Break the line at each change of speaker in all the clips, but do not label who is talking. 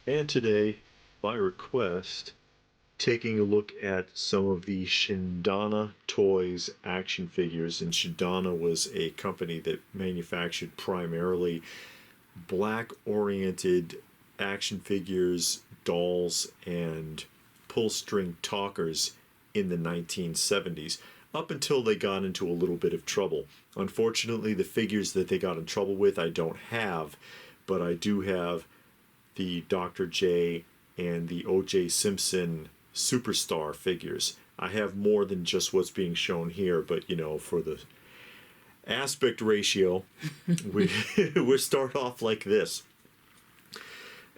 And today, by request, taking a look at some of the Shindana Toys action figures. And Shindana was a company that manufactured primarily black oriented action figures, dolls, and pull string talkers in the 1970s, up until they got into a little bit of trouble. Unfortunately, the figures that they got in trouble with I don't have, but I do have the Dr. J and the O.J. Simpson superstar figures. I have more than just what's being shown here, but for the aspect ratio, we start off like this.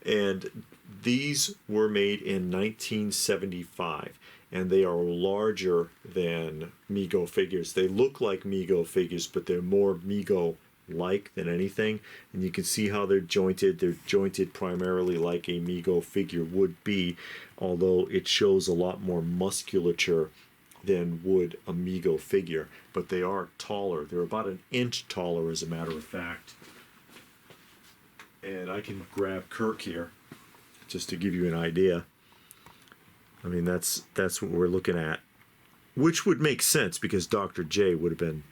And these were made in 1975, and they are larger than Mego figures. They look like Mego figures, but they're more Mego like than anything. And you can see how they're jointed. They're jointed primarily like a Mego figure would be, although it shows a lot more musculature than would a Mego figure. But they are taller. They're about an inch taller, as a matter of fact. And I can grab Kirk here just to give you an idea. I mean, that's what we're looking at, which would make sense because Dr. J would have been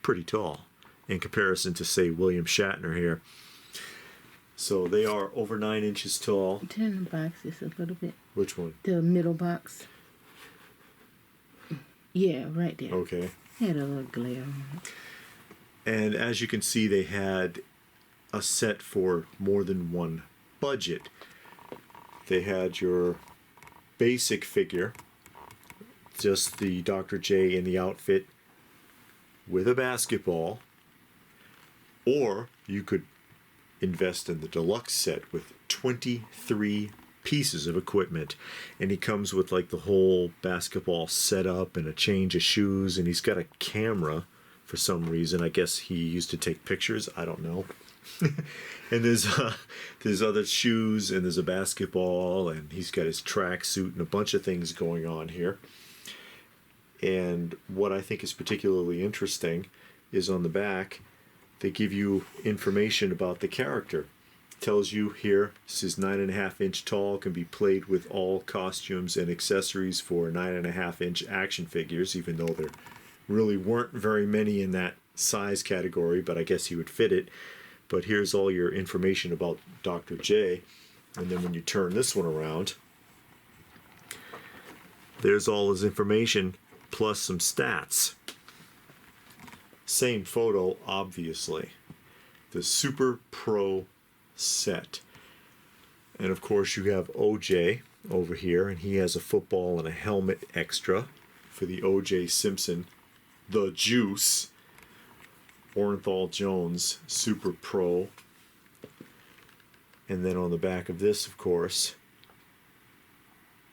pretty tall in comparison to, say, William Shatner here. So they are over 9 inches tall.
Turn the boxes a little bit.
Which one?
The middle box. Yeah, right there.
Okay.
Had a little glare on it.
And as you can see, they had a set for more than one budget. They had your basic figure, just the Dr. J in the outfit with a basketball, or you could invest in the deluxe set with 23 pieces of equipment, and he comes with like the whole basketball setup and a change of shoes, and he's got a camera for some reason. I guess he used to take pictures, I don't know. And there's other shoes, and there's a basketball, and he's got his track suit and a bunch of things going on here. And what I think is particularly interesting is on the back, they give you information about the character. It tells you here, this is 9.5 inch tall, can be played with all costumes and accessories for 9.5 inch action figures, even though there really weren't very many in that size category, but I guess he would fit it. But here's all your information about Dr. J. And then when you turn this one around, there's all his information plus some stats. Same photo, obviously. The Super Pro set. And of course you have OJ over here, and he has a football and a helmet extra for the O.J. Simpson, the Juice. Orenthal Jones Super Pro. And then on the back of this, of course,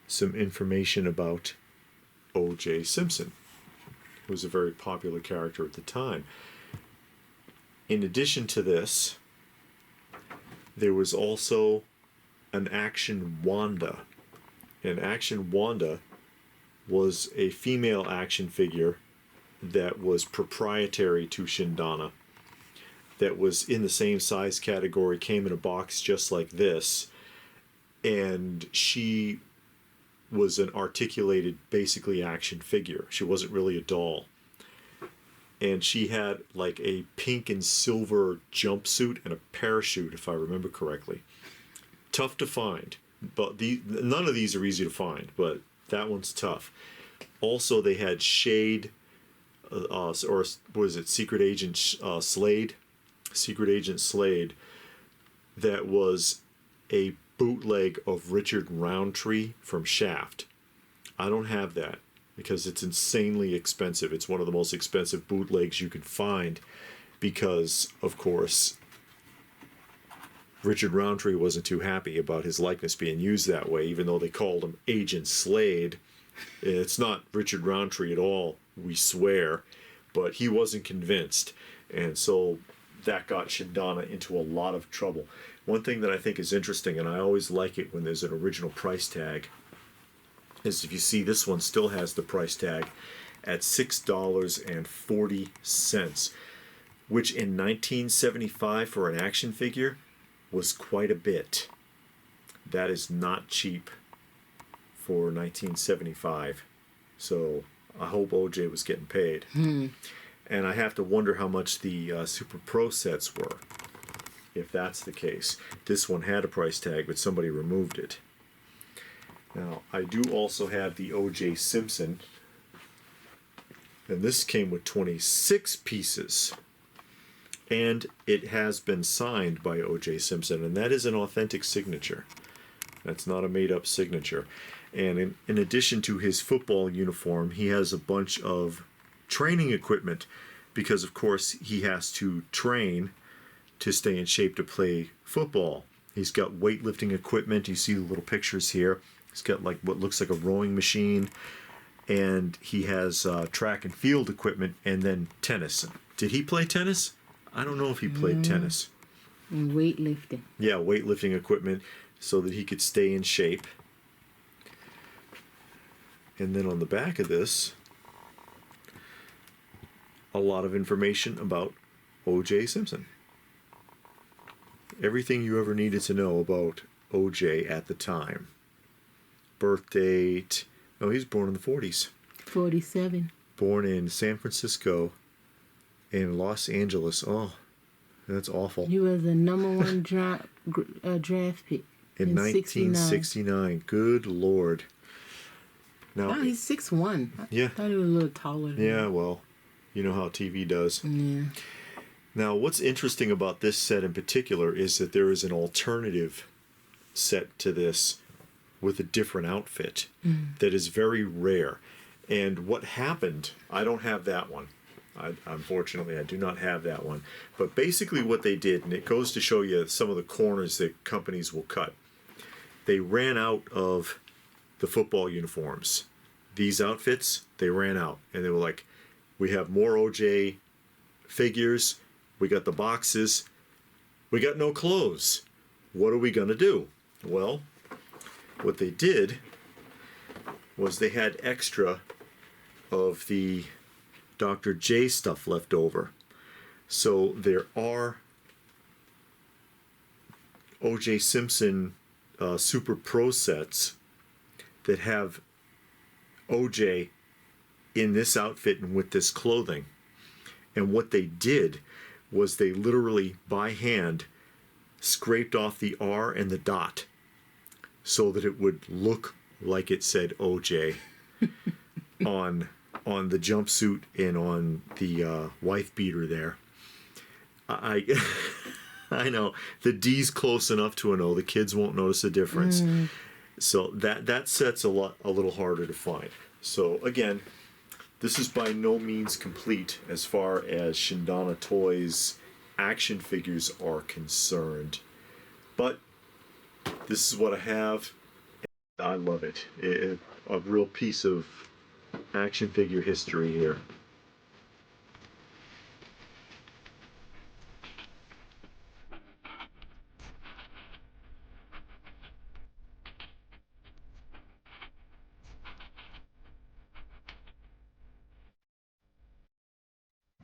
some information about O.J. Simpson, who was a very popular character at the time. In addition to this, there was also an Action Wanda. And Action Wanda was a female action figure that was proprietary to Shindana, that was in the same size category, came in a box just like this, and she was an articulated, basically action figure. She wasn't really a doll. And she had like a pink and silver jumpsuit and a parachute, if I remember correctly. Tough to find, but none of these are easy to find, but that one's tough. Also, they had Shade, or was it Secret Agent Slade? Secret Agent Slade, that was a bootleg of Richard Roundtree from Shaft. I don't have that because it's insanely expensive. It's one of the most expensive bootlegs you can find because, of course, Richard Roundtree wasn't too happy about his likeness being used that way, even though they called him Agent Slade. It's not Richard Roundtree at all, we swear, but he wasn't convinced, and so that got Shindana into a lot of trouble. One thing that I think is interesting, and I always like it when there's an original price tag, is if you see this one still has the price tag at $6.40, which in 1975 for an action figure was quite a bit. That is not cheap for 1975. So I hope OJ was getting paid. And I have to wonder how much the Super Pro sets were, if that's the case. This one had a price tag, but somebody removed it. Now, I do also have the O.J. Simpson, and this came with 26 pieces. And it has been signed by O.J. Simpson, and that is an authentic signature. That's not a made-up signature. And in addition to his football uniform, he has a bunch of training equipment because, of course, he has to train to stay in shape to play football. He's got weightlifting equipment. You see the little pictures here. He's got like what looks like a rowing machine, and he has track and field equipment, and then tennis. Did he play tennis? I don't know if he played tennis.
And weightlifting.
Yeah, weightlifting equipment so that he could stay in shape. And then on the back of this, a lot of information about O.J. Simpson. Everything you ever needed to know about O.J. at the time. Birth date. Oh, he was born in the 40s.
47.
Born in San Francisco and Los Angeles. Oh, that's awful.
He was a #1 draft pick
In
69.
1969. Good Lord. Now,
Oh, he's 6'1".
Yeah.
I thought he was a little taller than
yeah, well, you know how TV does.
that. Yeah.
Now, what's interesting about this set in particular is that there is an alternative set to this with a different outfit that is very rare. And what happened, I don't have that one. Unfortunately, I do not have that one. But basically what they did, and it goes to show you some of the corners that companies will cut, they ran out of the football uniforms. These outfits, they ran out. And they were like, we have more OJ figures, we got the boxes, we got no clothes. What are we going to do? Well, what they did was they had extra of the Dr. J stuff left over. So there are O.J. Simpson Super Pro sets that have O.J. in this outfit and with this clothing. And what they did was they literally, by hand, scraped off the R and the dot so that it would look like it said OJ on the jumpsuit and on the wife beater there. I know the D's close enough to an O. The kids won't notice the difference. So that set's a little harder to find. So again, this is by no means complete as far as Shindana Toys action figures are concerned. But this is what I have. I love it. A real piece of action figure history here.